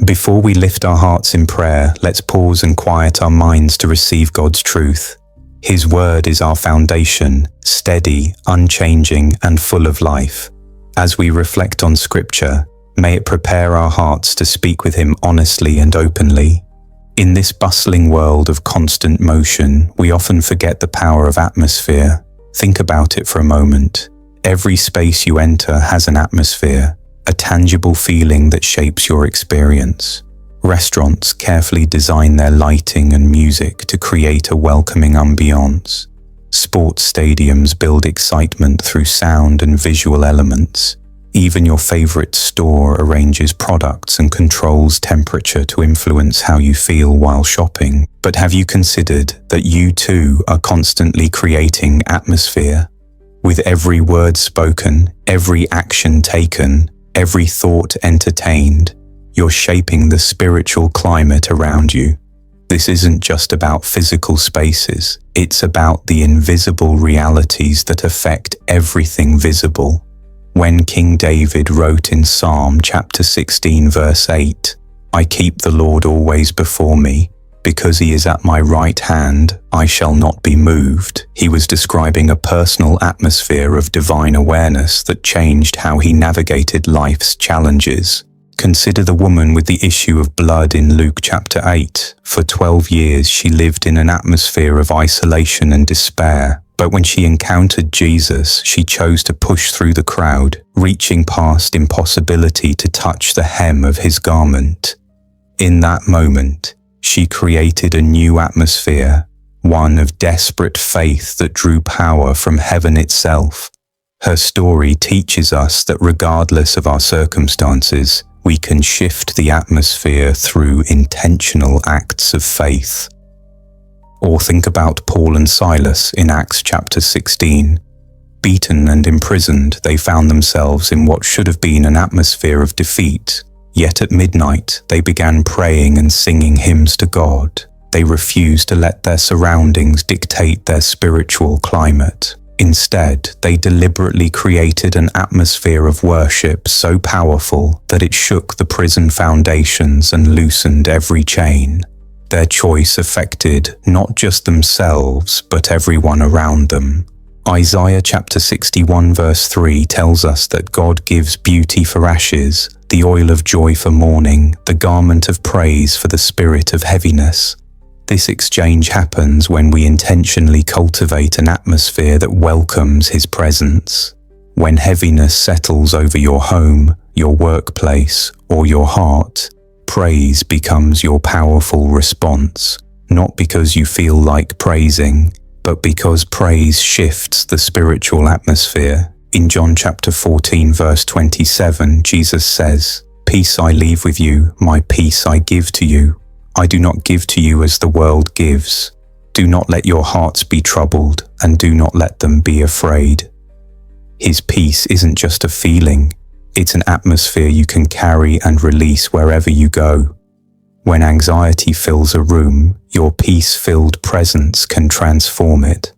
Before we lift our hearts in prayer, let's pause and quiet our minds to receive God's truth. His word is our foundation, steady, unchanging, and full of life. As we reflect on Scripture, may it prepare our hearts to speak with Him honestly and openly. In this bustling world of constant motion, we often forget the power of atmosphere. Think about it for a moment. Every space you enter has an atmosphere, a tangible feeling that shapes your experience. Restaurants carefully design their lighting and music to create a welcoming ambiance. Sports stadiums build excitement through sound and visual elements. Even your favorite store arranges products and controls temperature to influence how you feel while shopping. But have you considered that you too are constantly creating atmosphere? With every word spoken, every action taken, every thought entertained, you're shaping the spiritual climate around you. This isn't just about physical spaces, it's about the invisible realities that affect everything visible. When King David wrote in Psalm chapter 16 verse 8, "I keep the Lord always before me, because He is at my right hand, I shall not be moved," he was describing a personal atmosphere of divine awareness that changed how he navigated life's challenges. Consider the woman with the issue of blood in Luke chapter 8. For 12 years she lived in an atmosphere of isolation and despair. But when she encountered Jesus, she chose to push through the crowd, reaching past impossibility to touch the hem of His garment. In that moment, she created a new atmosphere, one of desperate faith that drew power from heaven itself. Her story teaches us that regardless of our circumstances, we can shift the atmosphere through intentional acts of faith. Or think about Paul and Silas in Acts chapter 16. Beaten and imprisoned, they found themselves in what should have been an atmosphere of defeat. Yet at midnight, they began praying and singing hymns to God. They refused to let their surroundings dictate their spiritual climate. Instead, they deliberately created an atmosphere of worship so powerful that it shook the prison foundations and loosened every chain. Their choice affected not just themselves, but everyone around them. Isaiah chapter 61 verse 3 tells us that God gives beauty for ashes, the oil of joy for mourning, the garment of praise for the spirit of heaviness. This exchange happens when we intentionally cultivate an atmosphere that welcomes His presence. When heaviness settles over your home, your workplace, or your heart, praise becomes your powerful response, not because you feel like praising, but because praise shifts the spiritual atmosphere. In John chapter 14 verse 27, Jesus says, "Peace I leave with you, my peace I give to you. I do not give to you as the world gives. Do not let your hearts be troubled, and do not let them be afraid." His peace isn't just a feeling, it's an atmosphere you can carry and release wherever you go. When anxiety fills a room, your peace-filled presence can transform it.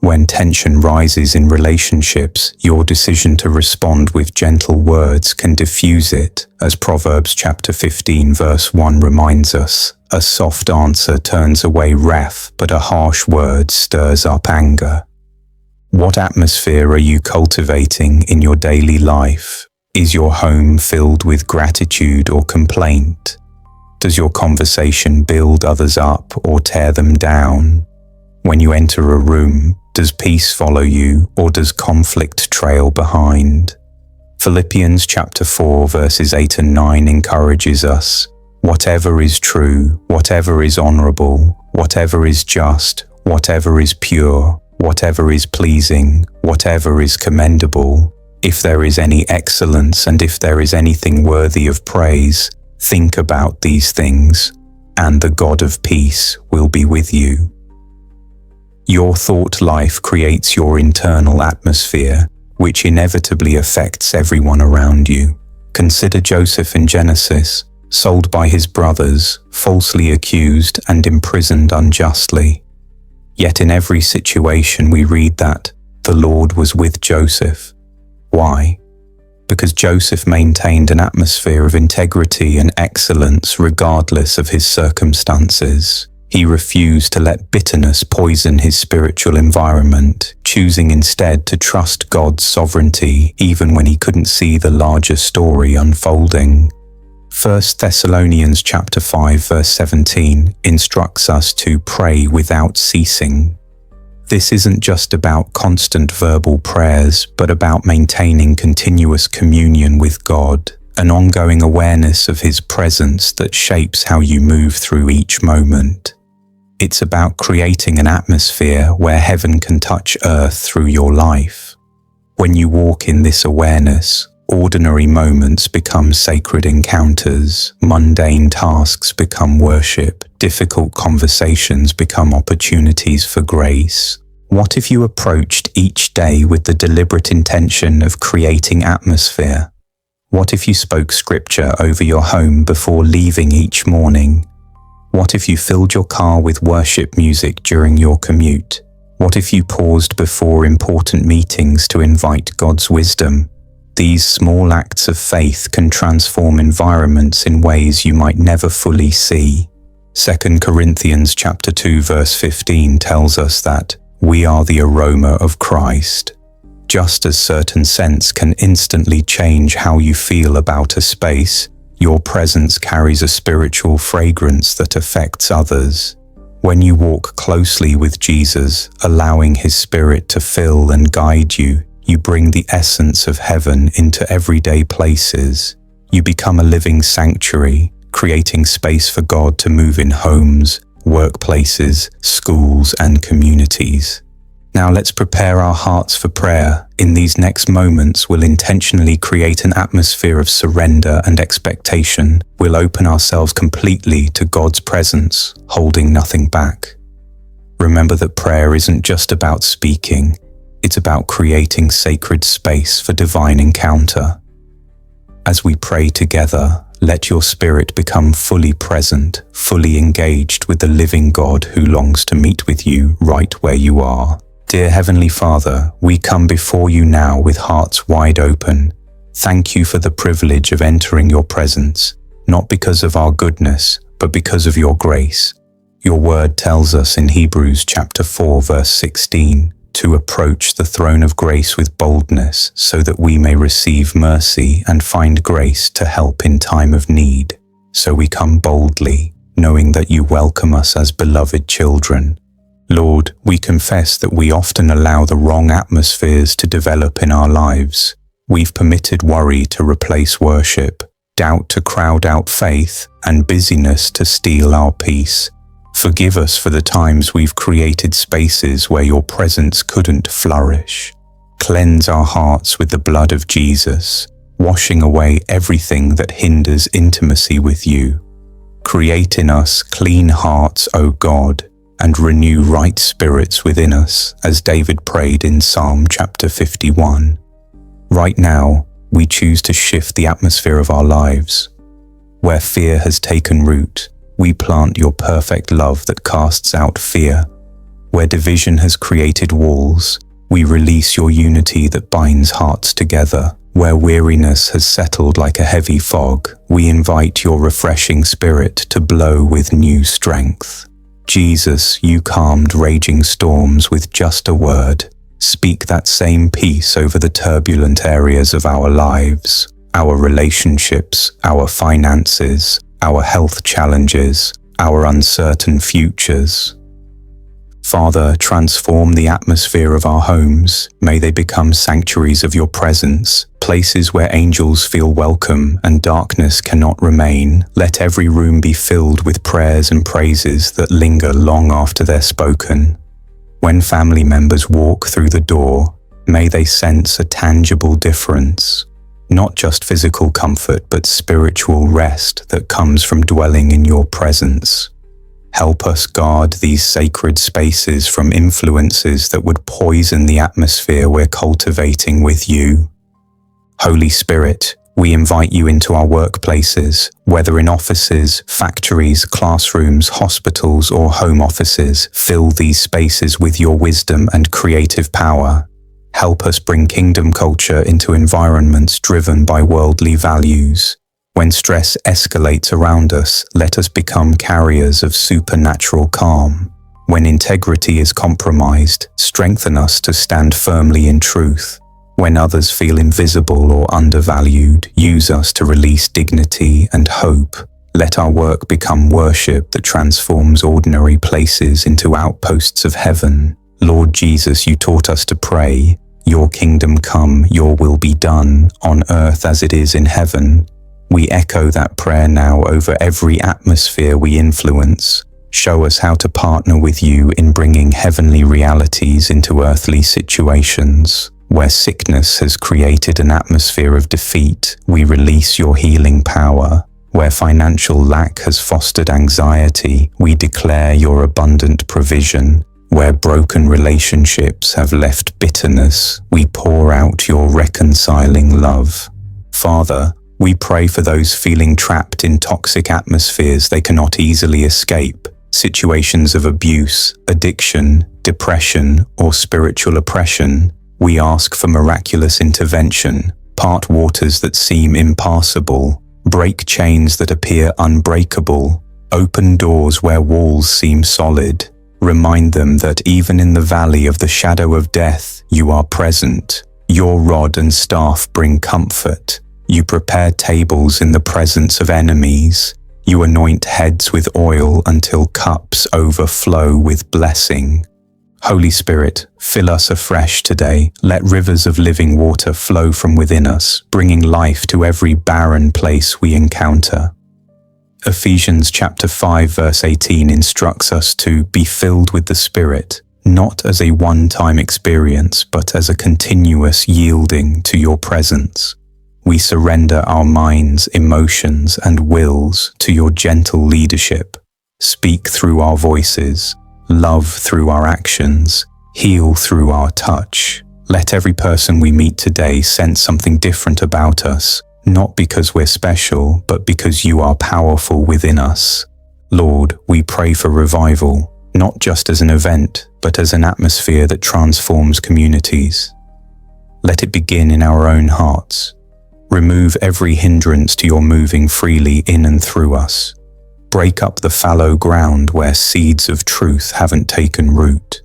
When tension rises in relationships, your decision to respond with gentle words can diffuse it, as Proverbs chapter 15 verse 1 reminds us. A soft answer turns away wrath, but a harsh word stirs up anger. What atmosphere are you cultivating in your daily life? Is your home filled with gratitude or complaint? Does your conversation build others up or tear them down? When you enter a room, does peace follow you, or does conflict trail behind? Philippians chapter 4 verses 8 and 9 encourages us, "Whatever is true, whatever is honorable, whatever is just, whatever is pure, whatever is pleasing, whatever is commendable, if there is any excellence and if there is anything worthy of praise, think about these things, and the God of peace will be with you." Your thought life creates your internal atmosphere, which inevitably affects everyone around you. Consider Joseph in Genesis, sold by his brothers, falsely accused and imprisoned unjustly. Yet in every situation we read that the Lord was with Joseph. Why? because Joseph maintained an atmosphere of integrity and excellence regardless of his circumstances. He refused to let bitterness poison his spiritual environment, choosing instead to trust God's sovereignty even when he couldn't see the larger story unfolding. 1 Thessalonians chapter 5 verse 17 instructs us to pray without ceasing. This isn't just about constant verbal prayers, but about maintaining continuous communion with God, an ongoing awareness of His presence that shapes how you move through each moment. It's about creating an atmosphere where heaven can touch earth through your life. When you walk in this awareness, ordinary moments become sacred encounters, mundane tasks become worship, difficult conversations become opportunities for grace. What if you approached each day with the deliberate intention of creating atmosphere? What if you spoke scripture over your home before leaving each morning? What if you filled your car with worship music during your commute? What if you paused before important meetings to invite God's wisdom? These small acts of faith can transform environments in ways you might never fully see. 2 Corinthians chapter 2 verse 15 tells us that we are the aroma of Christ. Just as certain scents can instantly change how you feel about a space, your presence carries a spiritual fragrance that affects others. When you walk closely with Jesus, allowing His Spirit to fill and guide you, you bring the essence of heaven into everyday places. You become a living sanctuary, creating space for God to move in homes, workplaces, schools, and communities. Now let's prepare our hearts for prayer. In these next moments, we'll intentionally create an atmosphere of surrender and expectation. We'll open ourselves completely to God's presence, holding nothing back. Remember that prayer isn't just about speaking, it's about creating sacred space for divine encounter. As we pray together, let your spirit become fully present, fully engaged with the living God who longs to meet with you right where you are. Dear Heavenly Father, we come before you now with hearts wide open. Thank you for the privilege of entering your presence, not because of our goodness, but because of your grace. Your word tells us in Hebrews chapter 4 verse 16 to approach the throne of grace with boldness so that we may receive mercy and find grace to help in time of need. So we come boldly, knowing that you welcome us as beloved children. Lord, we confess that we often allow the wrong atmospheres to develop in our lives. We've permitted worry to replace worship, doubt to crowd out faith, and busyness to steal our peace. Forgive us for the times we've created spaces where your presence couldn't flourish. Cleanse our hearts with the blood of Jesus, washing away everything that hinders intimacy with you. Create in us clean hearts, O God, and renew right spirits within us, as David prayed in Psalm chapter 51. Right now, we choose to shift the atmosphere of our lives. Where fear has taken root, we plant your perfect love that casts out fear. Where division has created walls, we release your unity that binds hearts together. Where weariness has settled like a heavy fog, we invite your refreshing spirit to blow with new strength. Jesus, you calmed raging storms with just a word. Speak that same peace over the turbulent areas of our lives, our relationships, our finances, our health challenges, our uncertain futures. Father, transform the atmosphere of our homes. May they become sanctuaries of your presence, places where angels feel welcome and darkness cannot remain. Let every room be filled with prayers and praises that linger long after they're spoken. When family members walk through the door, may they sense a tangible difference. Not just physical comfort, but spiritual rest that comes from dwelling in your presence. Help us guard these sacred spaces from influences that would poison the atmosphere we're cultivating with you. Holy Spirit, we invite you into our workplaces, whether in offices, factories, classrooms, hospitals, or home offices. Fill these spaces with your wisdom and creative power. Help us bring kingdom culture into environments driven by worldly values. When stress escalates around us, let us become carriers of supernatural calm. When integrity is compromised, strengthen us to stand firmly in truth. When others feel invisible or undervalued, use us to release dignity and hope. Let our work become worship that transforms ordinary places into outposts of heaven. Lord Jesus, you taught us to pray, "Your kingdom come, your will be done, on earth as it is in heaven." We echo that prayer now over every atmosphere we influence. Show us how to partner with you in bringing heavenly realities into earthly situations. Where sickness has created an atmosphere of defeat, we release your healing power. Where financial lack has fostered anxiety, we declare your abundant provision. Where broken relationships have left bitterness, we pour out your reconciling love. Father, we pray for those feeling trapped in toxic atmospheres they cannot easily escape. Situations of abuse, addiction, depression, or spiritual oppression. We ask for miraculous intervention. Part waters that seem impassable. Break chains that appear unbreakable. Open doors where walls seem solid. Remind them that even in the valley of the shadow of death, you are present. Your rod and staff bring comfort. You prepare tables in the presence of enemies. You anoint heads with oil until cups overflow with blessing. Holy Spirit, fill us afresh today. Let rivers of living water flow from within us, bringing life to every barren place we encounter. Ephesians chapter 5 verse 18 instructs us to be filled with the Spirit, not as a one-time experience, but as a continuous yielding to your presence. We surrender our minds, emotions, and wills to your gentle leadership. Speak through our voices. Love through our actions, heal through our touch. Let every person we meet today sense something different about us, not because we're special, but because you are powerful within us. Lord, we pray for revival, not just as an event, but as an atmosphere that transforms communities. Let it begin in our own hearts. Remove every hindrance to your moving freely in and through us. Break up the fallow ground where seeds of truth haven't taken root.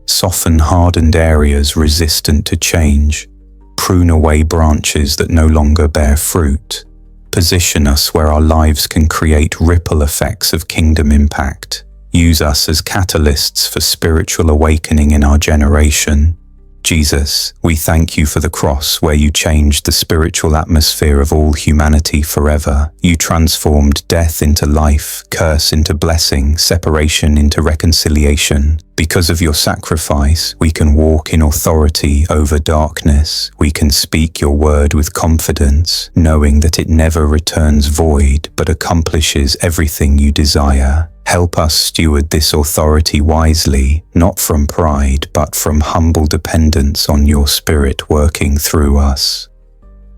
Soften hardened areas resistant to change. Prune away branches that no longer bear fruit. Position us where our lives can create ripple effects of kingdom impact. Use us as catalysts for spiritual awakening in our generation. Jesus, we thank you for the cross where you changed the spiritual atmosphere of all humanity forever. You transformed death into life, curse into blessing, separation into reconciliation. Because of your sacrifice, we can walk in authority over darkness. We can speak your word with confidence, knowing that it never returns void, but accomplishes everything you desire. Help us steward this authority wisely, not from pride, but from humble dependence on your Spirit working through us.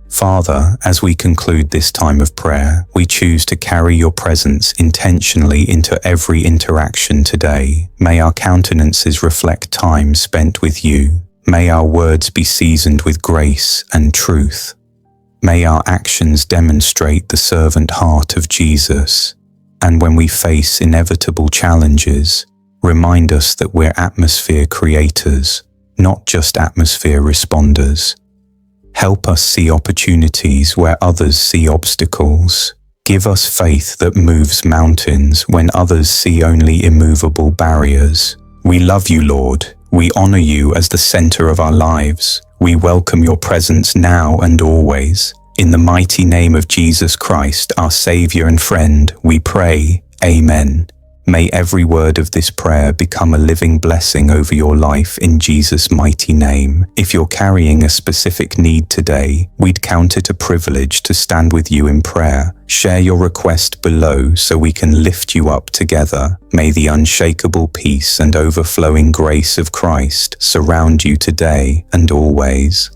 Father, as we conclude this time of prayer, we choose to carry your presence intentionally into every interaction today. May our countenances reflect time spent with you. May our words be seasoned with grace and truth. May our actions demonstrate the servant heart of Jesus. And when we face inevitable challenges, remind us that we're atmosphere creators, not just atmosphere responders. Help us see opportunities where others see obstacles. Give us faith that moves mountains when others see only immovable barriers. We love you, Lord. We honor you as the center of our lives. We welcome your presence now and always. In the mighty name of Jesus Christ, our Savior and friend, we pray, Amen. May every word of this prayer become a living blessing over your life in Jesus' mighty name. If you're carrying a specific need today, we'd count it a privilege to stand with you in prayer. Share your request below so we can lift you up together. May the unshakable peace and overflowing grace of Christ surround you today and always.